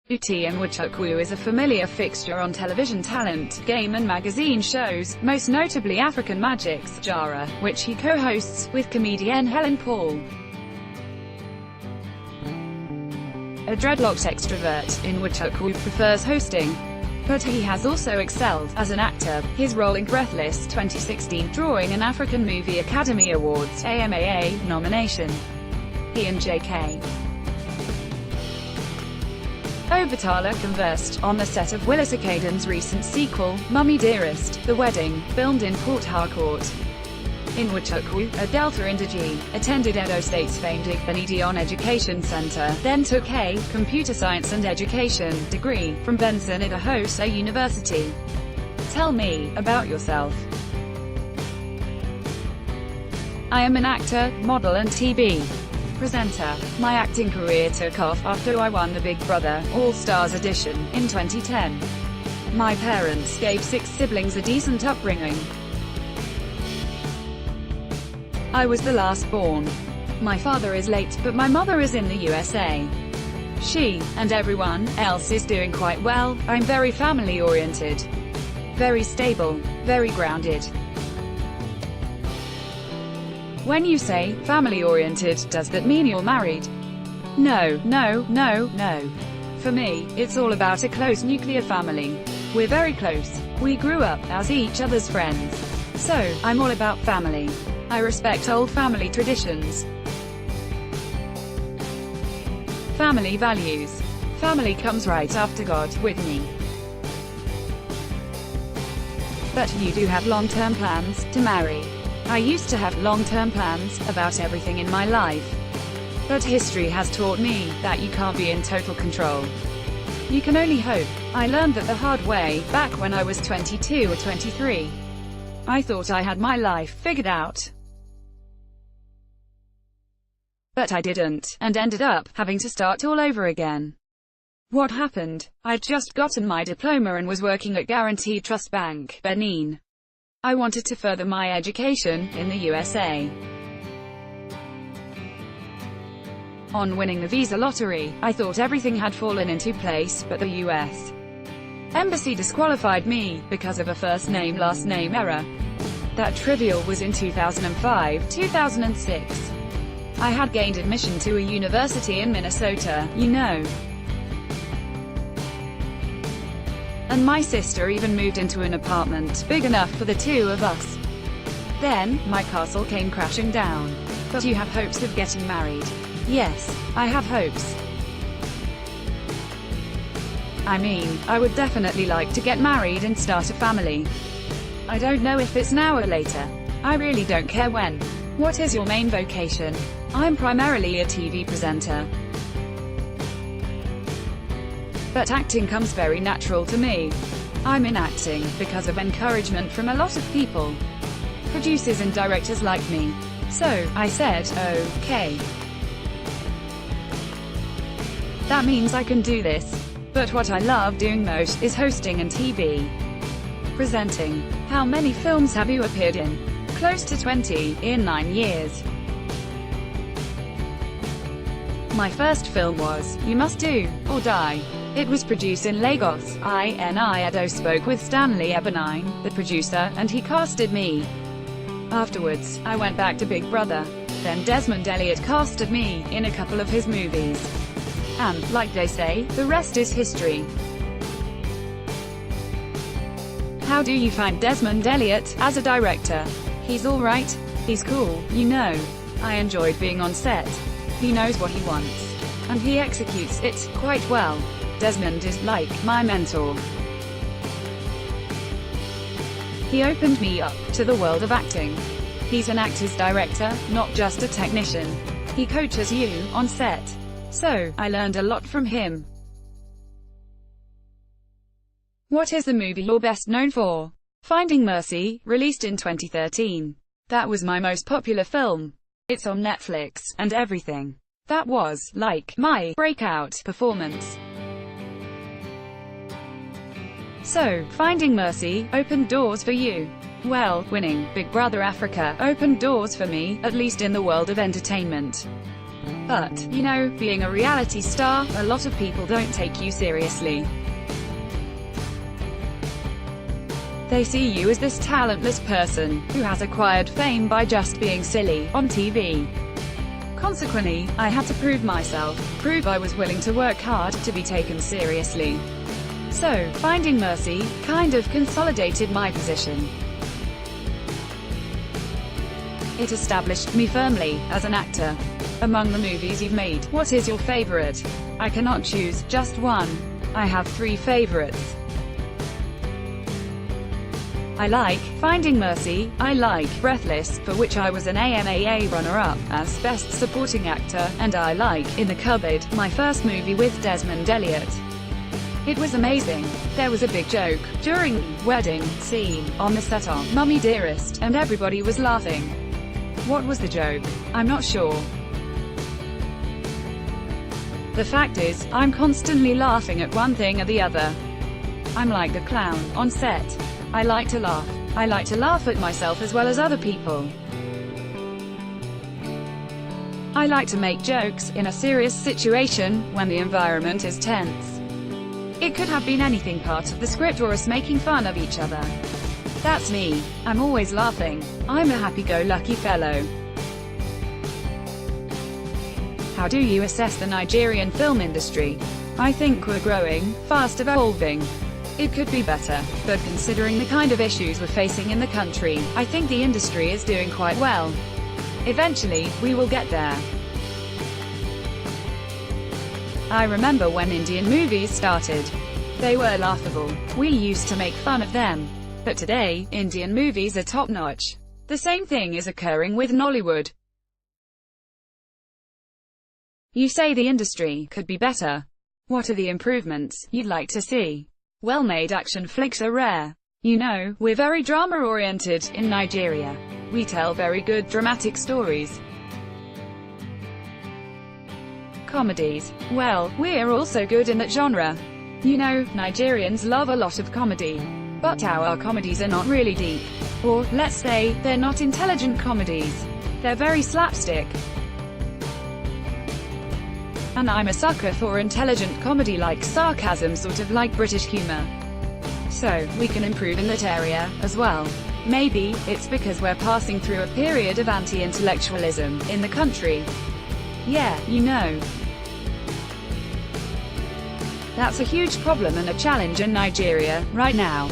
Uti Nwachukwu is a familiar fixture on television talent, game and magazine shows, most notably African Magic's Jara, which he co-hosts with comedian Helen Paul. A dreadlocked extrovert, Nwachukwu prefers hosting, but he has also excelled as an actor, his role in Breathless 2016 drawing an African Movie Academy Awards AMAA nomination. He and J.K. Obatala conversed on the set of Willis Akaden's recent sequel, Mummy Dearest, The Wedding, filmed in Port Harcourt. Nwachukwu, a Delta Indigi, attended Edo State's famed Igbenidion Education Center, then took a Computer Science and Education degree from Benson Idahosa University. Tell me about yourself. I am an actor, model and TV presenter. My acting career took off after I won the Big Brother All-Stars edition in 2010. My parents gave 6 siblings a decent upbringing. I was the last born. My father is late, but my mother is in the USA. She, and everyone else is doing quite well. I'm very family-oriented. Very stable. Very grounded. When you say family-oriented, does that mean you're married? No, no, no, no. For me, it's all about a close nuclear family. We're very close. We grew up as each other's friends. So, I'm all about family. I respect old family traditions. Family values. Family comes right after God, with me. But you do have long-term plans to marry. I used to have long-term plans about everything in my life. But history has taught me that you can't be in total control. You can only hope. I learned that the hard way, back when I was 22 or 23. I thought I had my life figured out. But I didn't, and ended up having to start all over again. What happened? I'd just gotten my diploma and was working at Guaranteed Trust Bank, Benin. I wanted to further my education in the USA. On winning the visa lottery, I thought everything had fallen into place, but the US Embassy disqualified me because of a first name last name error. That trivial was in 2005-2006. I had gained admission to a university in Minnesota, you know. And my sister even moved into an apartment big enough for the two of us. Then, my castle came crashing down. But you have hopes of getting married. Yes, I have hopes. I mean, I would definitely like to get married and start a family. I don't know if it's now or later. I really don't care when. What is your main vocation? I'm primarily a TV presenter. But acting comes very natural to me. I'm in acting because of encouragement from a lot of people. Producers and directors like me. So, I said, okay. That means I can do this. But what I love doing most is hosting and TV presenting. How many films have you appeared in? Close to 20, in 9 years. My first film was You Must Do or Die. It was produced in Lagos. Edo spoke with Stanley Ebenine, the producer, and he casted me. Afterwards, I went back to Big Brother. Then Desmond Elliott casted me in a couple of his movies. And, like they say, the rest is history. How do you find Desmond Elliott as a director? He's alright. He's cool, you know. I enjoyed being on set. He knows what he wants. And he executes it quite well. Desmond is like my mentor. He opened me up to the world of acting. He's an actor's director, not just a technician. He coaches you on set. So, I learned a lot from him. What is the movie you're best known for? Finding Mercy, released in 2013. That was my most popular film. It's on Netflix, and everything. That was, like, my breakout performance. So, Finding Mercy opened doors for you. Well, winning Big Brother Africa opened doors for me, at least in the world of entertainment. But, you know, being a reality star, a lot of people don't take you seriously. They see you as this talentless person, who has acquired fame by just being silly, on TV. Consequently, I had to prove myself, prove I was willing to work hard, to be taken seriously. So, Finding Mercy, kind of consolidated my position. It established me firmly, as an actor. Among the movies you've made, what is your favorite? I cannot choose just one. I have 3 favorites. I like Finding Mercy, I like Breathless, for which I was an AMAA runner-up, as Best Supporting Actor, and I like In the Cupboard, my first movie with Desmond Elliott. It was amazing. There was a big joke during the wedding scene on the set of Mummy Dearest, and everybody was laughing. What was the joke? I'm not sure. The fact is, I'm constantly laughing at one thing or the other. I'm like the clown on set. I like to laugh. I like to laugh at myself as well as other people. I like to make jokes in a serious situation, when the environment is tense. It could have been anything, part of the script or us making fun of each other. That's me. I'm always laughing. I'm a happy-go-lucky fellow. How do you assess the Nigerian film industry? I think we're growing, fast evolving. It could be better, but considering the kind of issues we're facing in the country, I think the industry is doing quite well. Eventually, we will get there. I remember when Indian movies started. They were laughable. We used to make fun of them. But today, Indian movies are top-notch. The same thing is occurring with Nollywood. You say the industry could be better. What are the improvements you'd like to see? Well-made action flicks are rare. You know, we're very drama-oriented in Nigeria. We tell very good dramatic stories. Comedies. Well, we're also good in that genre. You know, Nigerians love a lot of comedy. But our comedies are not really deep. Or, let's say, they're not intelligent comedies. They're very slapstick. And I'm a sucker for intelligent comedy, like sarcasm, sort of like British humor. So, we can improve in that area, as well. Maybe, it's because we're passing through a period of anti-intellectualism in the country. Yeah, you know. That's a huge problem and a challenge in Nigeria, right now.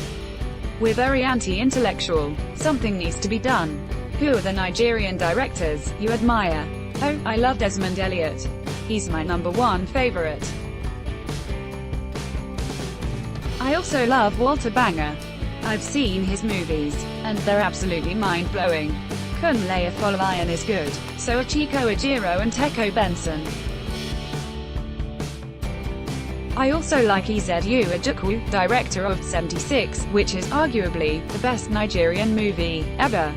We're very anti-intellectual. Something needs to be done. Who are the Nigerian directors you admire? Oh, I love Desmond Elliott. He's my #1 favorite. I also love Walter Banger. I've seen his movies, and they're absolutely mind-blowing. Kunle Afolayan is good, so are Chico Ajiro and Teko Benson. I also like Uti Nwachukwu, director of 76, which is arguably the best Nigerian movie ever.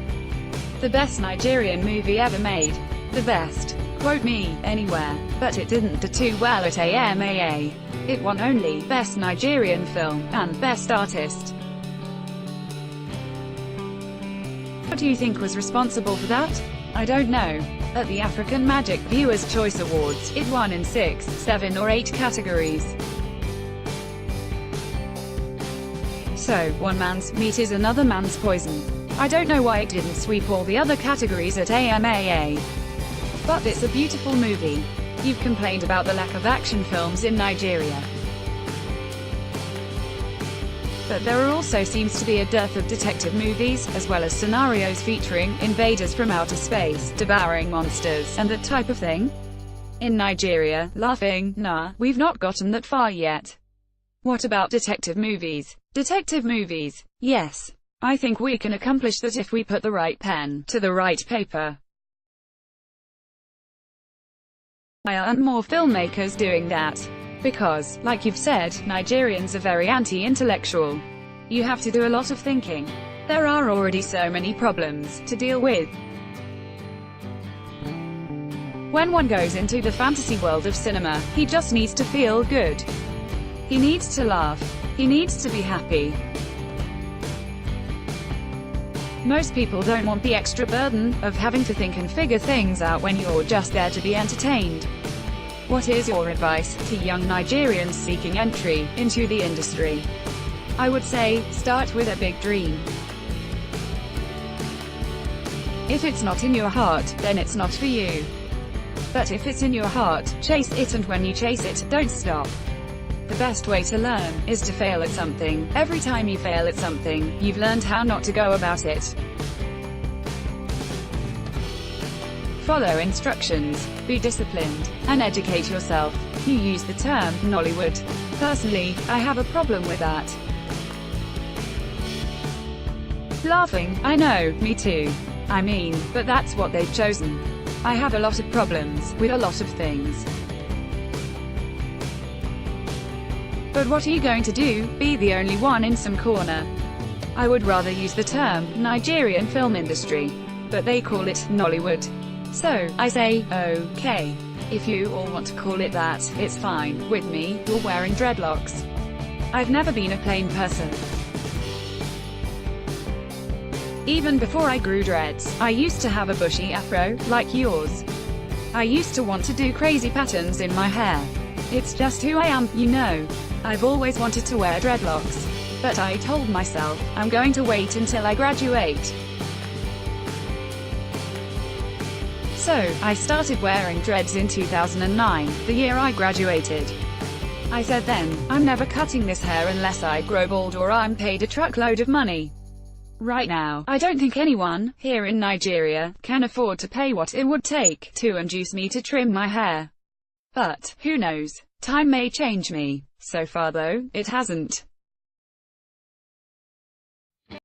The best Nigerian movie ever made. The best. Quote me, anywhere. But it didn't do too well at AMAA. It won only Best Nigerian Film, and Best Artist. What do you think was responsible for that? I don't know. At the African Magic Viewers' Choice Awards, it won in 6, 7 or 8 categories. So, one man's meat is another man's poison. I don't know why it didn't sweep all the other categories at AMAA. But it's a beautiful movie. You've complained about the lack of action films in Nigeria. But there also seems to be a dearth of detective movies, as well as scenarios featuring invaders from outer space, devouring monsters, and that type of thing. In Nigeria, laughing, nah, we've not gotten that far yet. What about detective movies? Detective movies, yes. I think we can accomplish that if we put the right pen to the right paper. Why aren't more filmmakers doing that? Because, like you've said, Nigerians are very anti-intellectual. You have to do a lot of thinking. There are already so many problems to deal with. When one goes into the fantasy world of cinema, he just needs to feel good. He needs to laugh. He needs to be happy. Most people don't want the extra burden of having to think and figure things out when you're just there to be entertained. What is your advice to young Nigerians seeking entry into the industry? I would say, start with a big dream. If it's not in your heart, then it's not for you. But if it's in your heart, chase it, and when you chase it, don't stop. The best way to learn is to fail at something. Every time you fail at something, you've learned how not to go about it. Follow instructions, be disciplined, and educate yourself. You use the term Nollywood. Personally, I have a problem with that. Laughing, I know, me too. I mean, but that's what they've chosen. I have a lot of problems with a lot of things. But what are you going to do, be the only one in some corner? I would rather use the term Nigerian film industry. But they call it Nollywood. So, I say, okay. If you all want to call it that, it's fine with me. You're wearing dreadlocks. I've never been a plain person. Even before I grew dreads, I used to have a bushy afro, like yours. I used to want to do crazy patterns in my hair. It's just who I am, you know. I've always wanted to wear dreadlocks. But I told myself, I'm going to wait until I graduate. So, I started wearing dreads in 2009, the year I graduated. I said then, I'm never cutting this hair unless I grow bald or I'm paid a truckload of money. Right now, I don't think anyone, here in Nigeria, can afford to pay what it would take to induce me to trim my hair. But, who knows? Time may change me. So far though, it hasn't.